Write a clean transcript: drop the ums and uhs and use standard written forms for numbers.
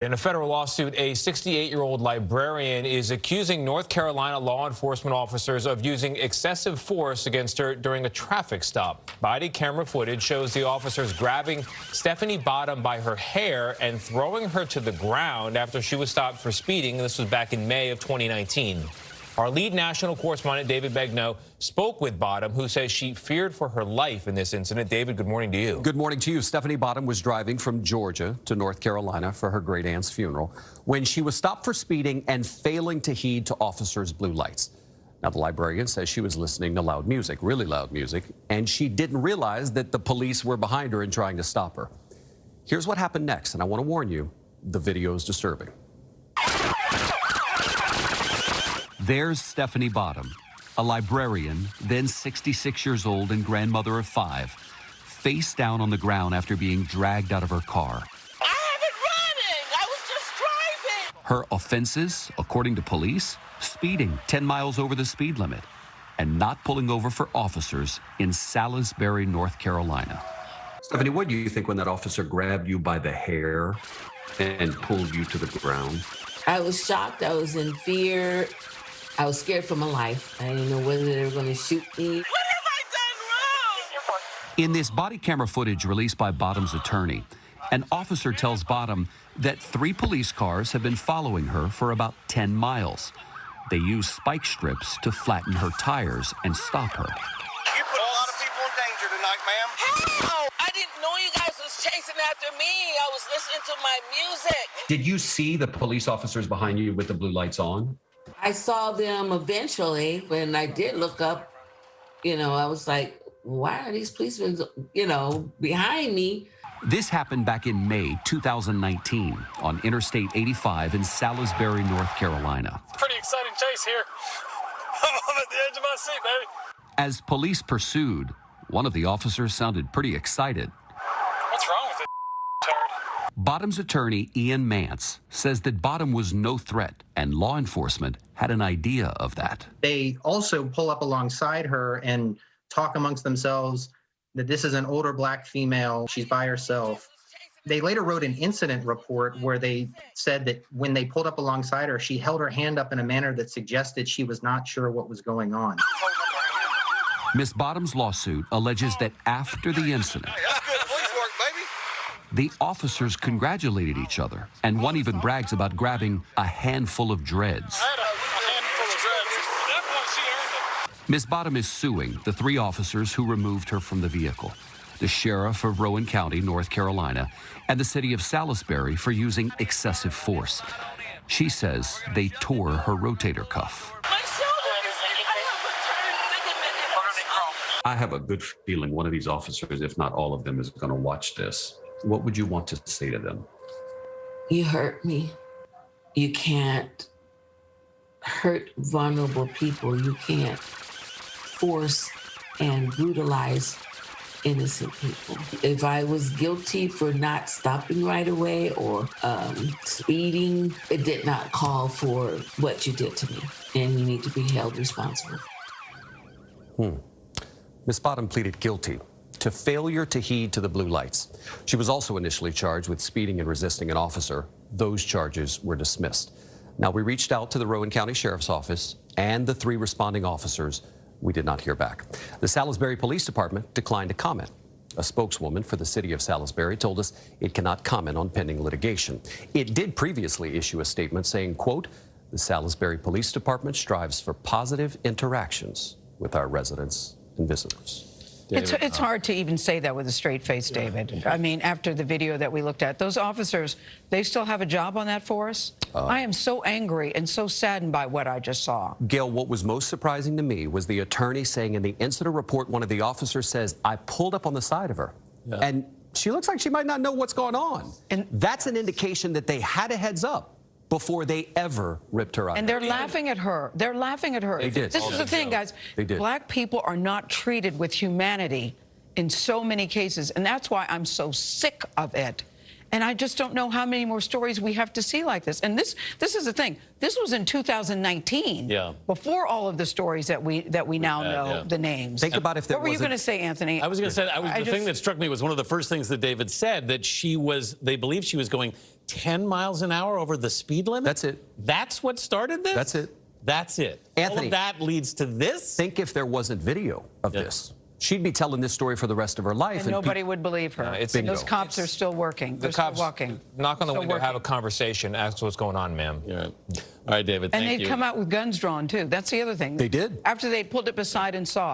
In a federal lawsuit, a 68-year-old librarian is accusing North Carolina law enforcement officers of using excessive force against her during a traffic stop. Body camera footage shows the officers grabbing Stephanie Bottom by her hair and throwing her to the ground after she was stopped for speeding. This was back in May of 2019. Our lead national correspondent, David Begnaud, spoke with Bottom, who says she feared for her life in this incident. David, good morning to you. Good morning to you. Stephanie Bottom was driving from Georgia to North Carolina for her great aunt's funeral when she was stopped for speeding and failing to heed to officers' blue lights. Now, the librarian says she was listening to loud music, really loud music, and she didn't realize that the police were behind her and trying to stop her. Here's what happened next, and I want to warn you, the video is disturbing. There's Stephanie Bottom, a librarian, then 66 years old and grandmother of 5, face down on the ground after being dragged out of her car. I haven't running. I was just driving. Her offenses, according to police, speeding 10 miles over the speed limit and not pulling over for officers in Salisbury, North Carolina. Stephanie, what do you think when that officer grabbed you by the hair and pulled you to the ground? I was shocked. I was in fear. I was scared for my life. I didn't know whether they were going to shoot me. What have I done wrong? In this body camera footage released by Bottom's attorney, an officer tells Bottom that 3 police cars have been following her for about 10 miles. They use spike strips to flatten her tires and stop her. You put a lot of people in danger tonight, ma'am. How? I didn't know you guys was chasing after me. I was listening to my music. Did you see the police officers behind you with the blue lights on? I saw them eventually. When I did look up, I was like, why are these policemen, behind me? This happened back in May 2019 on Interstate 85 in Salisbury, North Carolina. Pretty exciting chase here. I'm at the edge of my seat, baby. As police pursued, one of the officers sounded pretty excited. What's wrong with it, turd? Bottom's attorney, Ian Mance, says that Bottom was no threat, and law enforcement had an idea of that. They also pull up alongside her and talk amongst themselves that this is an older black female, she's by herself. They later wrote an incident report where they said that when they pulled up alongside her, she held her hand up in a manner that suggested she was not sure what was going on. Miss Bottom's lawsuit alleges that after the incident, That's good police work, baby. the officers congratulated each other, and one even brags about grabbing a handful of dreads. I had a handful of dreads. At that point, she earned it. Miss Bottom is suing the 3 officers who removed her from the vehicle, the sheriff of Rowan County, North Carolina, and the city of Salisbury for using excessive force. She says they tore her rotator cuff. My shoulders. I have a good feeling one of these officers, if not all of them, is going to watch this. What would you want to say to them? You hurt me. You can't hurt vulnerable people. You can't force and brutalize innocent people. If I was guilty for not stopping right away or speeding, it did not call for what you did to me, and you need to be held responsible. Miss Bottom pleaded guilty to failure to heed to the blue lights. She was also initially charged with speeding and resisting an officer. Those charges were dismissed. Now, we reached out to the Rowan County Sheriff's Office and the 3 responding officers. We did not hear back. The Salisbury Police Department declined to comment. A spokeswoman for the city of Salisbury told us it cannot comment on pending litigation. It did previously issue a statement saying, quote, "The Salisbury Police Department strives for positive interactions with our residents and visitors." It's hard to even say that with a straight face, David. I mean, after the video that we looked at, those officers, they still have a job on that force. I am so angry and so saddened by what I just saw. Gayle, what was most surprising to me was the attorney saying in the incident report, one of the officers says, "I pulled up on the side of her." Yeah. And she looks like she might not know what's going on. And that's an indication that they had a heads up before they ever ripped her out. And they're laughing at her. They're laughing at her. They did. This is the thing, guys. They did. Black people are not treated with humanity in so many cases, and that's why I'm so sick of it. And I just don't know how many more stories we have to see like this. And this is the thing. This was in 2019. Yeah. Before all of the stories that we now know the names. Think about if there What were you wasn't- going to say, Anthony? I was going to say, the thing that struck me was one of the first things that David said, that they believe she was going 10 miles an hour over the speed limit. That's it. That's what started this? That's it. That's it. Anthony, all of that leads to this? Think if there wasn't video of this. She'd be telling this story for the rest of her life. And nobody would believe her. it's- And those Bingo. cops are still working. The They're still cops walking. knock on the Still window, have a working. conversation, ask what's going on, ma'am. All right. All right, David, And thank they'd you. come out with guns drawn, too. That's the other thing. They did. After they pulled it beside and saw.